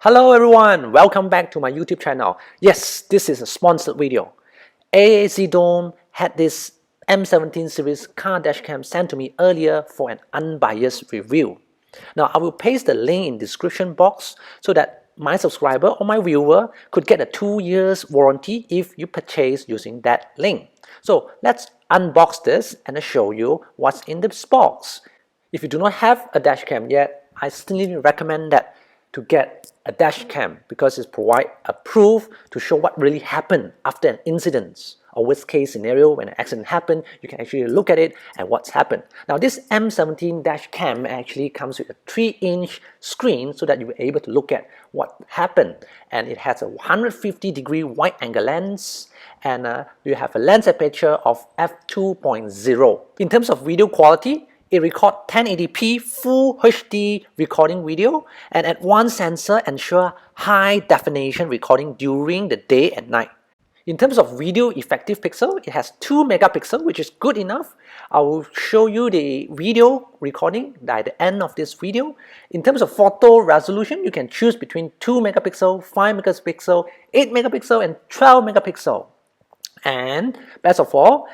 Hello everyone, welcome back to my YouTube channel. Yes, this is a sponsored video. AZDOME had this M17 series car dashcam sent to me earlier for an unbiased review. Now I will paste the link in the description box so that my subscriber or my viewer could get a 2 years warranty if you purchase using that link. So let's unbox this and show you what's in this box. If you do not have a dashcam yet, I still recommend that to get a dash cam because it provides a proof to show what really happened after an incident or worst case scenario. When an accident happened, you can actually look at it and what's happened. Now this M17 dash cam actually comes with a 3-inch screen so that you'll be able to look at what happened, and it has a 150-degree wide angle lens, and you have a lens aperture of f2.0. In terms of video quality, it records 1080p Full HD recording video, and advanced sensor ensure high definition recording during the day and night. In terms of video effective pixel, it has 2 megapixels, which is good enough. I will show you the video recording at the end of this video. In terms of photo resolution, you can choose between 2 megapixel, 5 megapixel, 8 megapixel, and 12 megapixel. And best of all,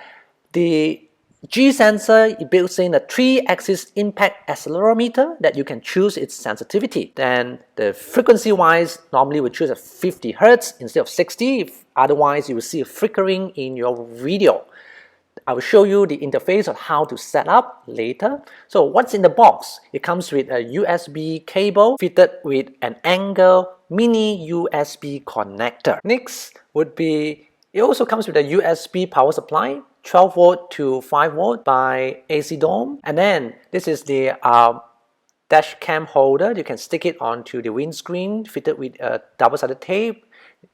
the G sensor builds in a 3-axis impact accelerometer that you can choose its sensitivity. Then the frequency wise, normally we choose a 50 Hz instead of 60. Otherwise, you will see a flickering in your video. I will show you the interface of how to set up later. So what's in the box? It comes with a USB cable fitted with an Angle mini USB connector. Next would be, it also comes with a USB power supply, 12 volt to 5 volt by AZDOME. And then this is the dash cam holder. You can stick it onto the windscreen, fitted with a double-sided tape,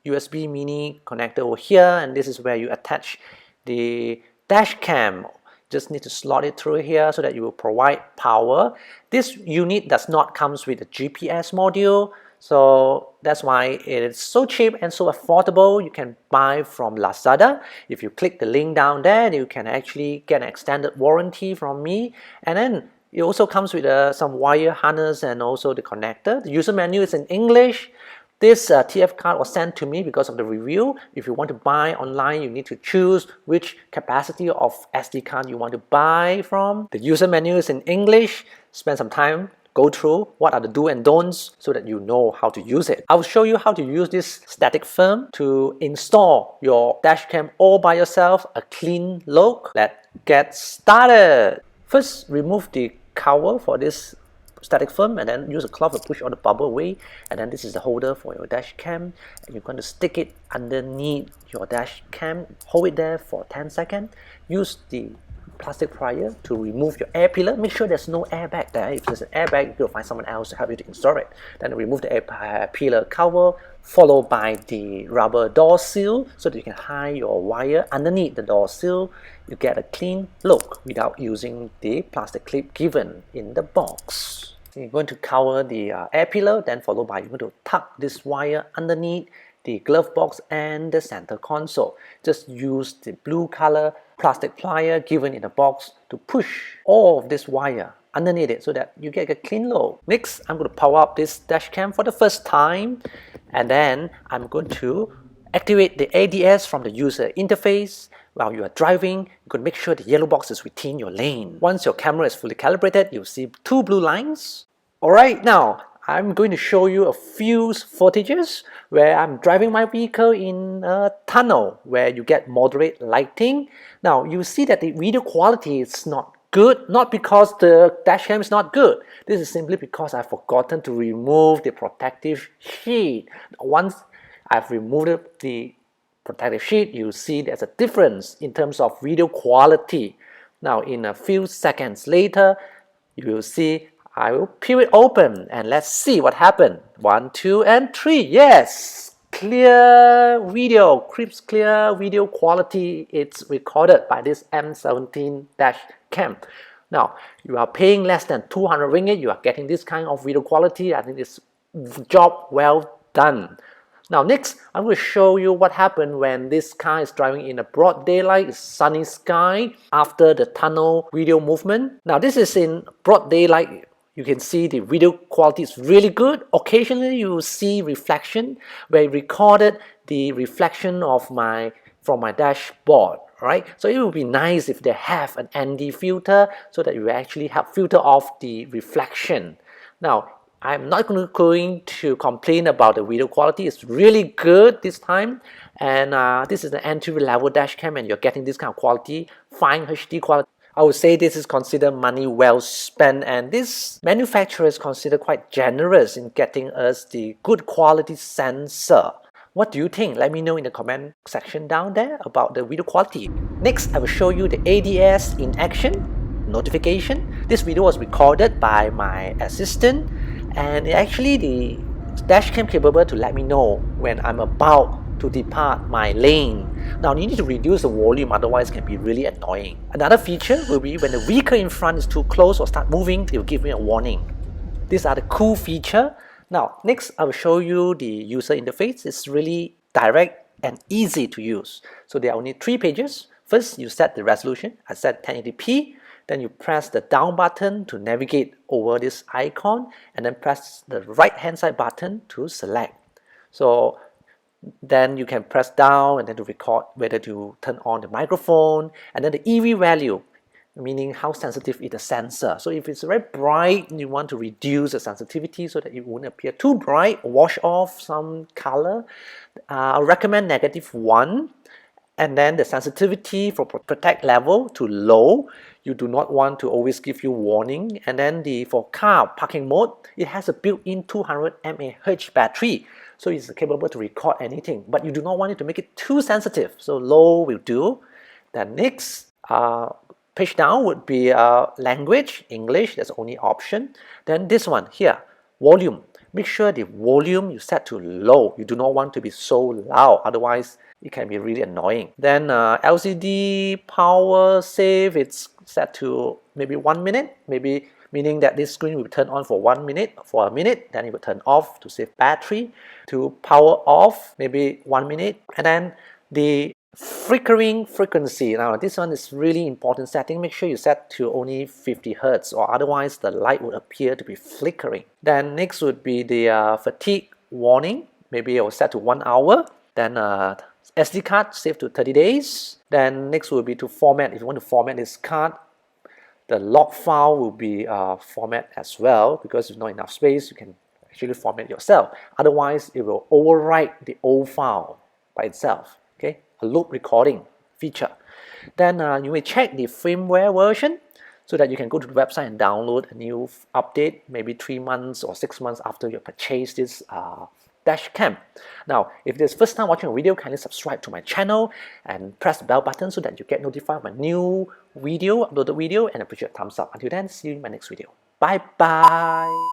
USB mini connector over here, and this is where you attach the dash cam. Just need to slot it through here so that you will provide power. This unit does not comes with a GPS module, so that's why it is so cheap and so affordable. You can buy from Lazada. If you click the link down there, you can actually get an extended warranty from me. And then it also comes with some wire harness and also the connector. The user manual is in English. This TF card was sent to me because of the review. If you want to buy online, you need to choose which capacity of SD card you want to buy from. The user manual is in English. Spend some time, go through what are the do and don'ts so that you know how to use it. I will show you how to use this static film to install your dashcam all by yourself, a clean look. Let's get started. First, remove the cover for this static film and then use a cloth to push all the bubble away. And then this is the holder for your dash cam, and you're going to stick it underneath your dash cam. Hold it there for 10 seconds. Use the plastic plier to remove your air peeler. Make sure there's no airbag there. If there's an airbag, you'll find someone else to help you to install it. Then remove the air peeler cover, followed by the rubber door seal so that you can hide your wire underneath the door seal. You get a clean look without using the plastic clip given in the box. So you're going to cover the air peeler, then followed by you're going to tuck this wire underneath the glove box and the center console. Just use the blue color plastic plier given in the box to push all of this wire underneath it so that you get a clean look. Next, I'm going to power up this dash cam for the first time, and then I'm going to activate the ADS from the user interface. While you are driving, you can make sure the yellow box is within your lane. Once your camera is fully calibrated, you'll see 2 blue lines. Alright, now I'm going to show you a few footages where I'm driving my vehicle in a tunnel where you get moderate lighting. Now you see that the video quality is not good, not because the dashcam is not good. This is simply because I've forgotten to remove the protective sheet. Once I've removed the protective sheet, you see there's a difference in terms of video quality. Now in a few seconds later, you will see I will peel it open and let's see what happened. 1, 2, and 3. Yes! Clear video, crisp clear video quality. It's recorded by this M17 dash cam. Now, you are paying less than 200 ringgit. You are getting this kind of video quality. I think it's job well done. Now next, I'm going to show you what happened when this car is driving in a broad daylight, sunny sky after the tunnel video movement. Now this is in broad daylight You can see the video quality is really good. Occasionally you will see reflection where I recorded the reflection of from my dashboard, right? So it would be nice if they have an ND filter so that you actually help filter off the reflection. Now, I'm not going to complain about the video quality. It's really good this time, and this is an entry-level dash cam, and you're getting this kind of quality, fine HD quality. I would say this is considered money well spent, and this manufacturer is considered quite generous in getting us the good quality sensor. What do you think? Let me know in the comment section down there about the video quality. Next, I will show you the ADS in action notification. This video was recorded by my assistant, and actually the dash cam capable to let me know when I'm about to depart my lane. Now you need to reduce the volume, otherwise it can be really annoying. Another feature will be when the vehicle in front is too close or start moving, it will give me a warning. These are the cool feature. Now next I will show you the user interface. It's really direct and easy to use. So there are only 3 pages. First, you set the resolution. I set 1080p. Then you press the down button to navigate over this icon, and then press the right hand side button to select. So then you can press down and then to record whether to turn on the microphone, and then the EV value, meaning how sensitive is the sensor. So if it's very bright, you want to reduce the sensitivity so that it won't appear too bright, wash off some color. I recommend -1. And then the sensitivity for protect level to low. You do not want to always give you warning. And then for car parking mode, it has a built-in 200 mAh battery, so it's capable to record anything, but you do not want it to make it too sensitive, so low will do. Then next, page down would be language, English, that's the only option. Then this one here, volume. Make sure the volume you set to low. You do not want to be so loud, otherwise it can be really annoying. Then LCD power save, it's set to maybe 1 minute, maybe meaning that this screen will turn on for 1 minute, for a minute, then it will turn off to save battery. To power off, maybe 1 minute. And then the flickering frequency. Now this one is really important setting. Make sure you set to only 50 Hz, or otherwise the light would appear to be flickering. Then next would be the fatigue warning. Maybe I will set to 1 hour. Then SD card save to 30 days. Then next will be to format. If you want to format this card, the log file will be format as well, because if not enough space, you can actually format yourself. Otherwise, it will overwrite the old file by itself. Okay, a loop recording feature. Then you may check the firmware version so that you can go to the website and download a new update, maybe 3 months or 6 months after you purchase this dash cam. Now, if this is first time watching a video, kindly subscribe to my channel and press the bell button so that you get notified of my new video, uploaded video, and appreciate a thumbs up. Until then, see you in my next video. Bye bye.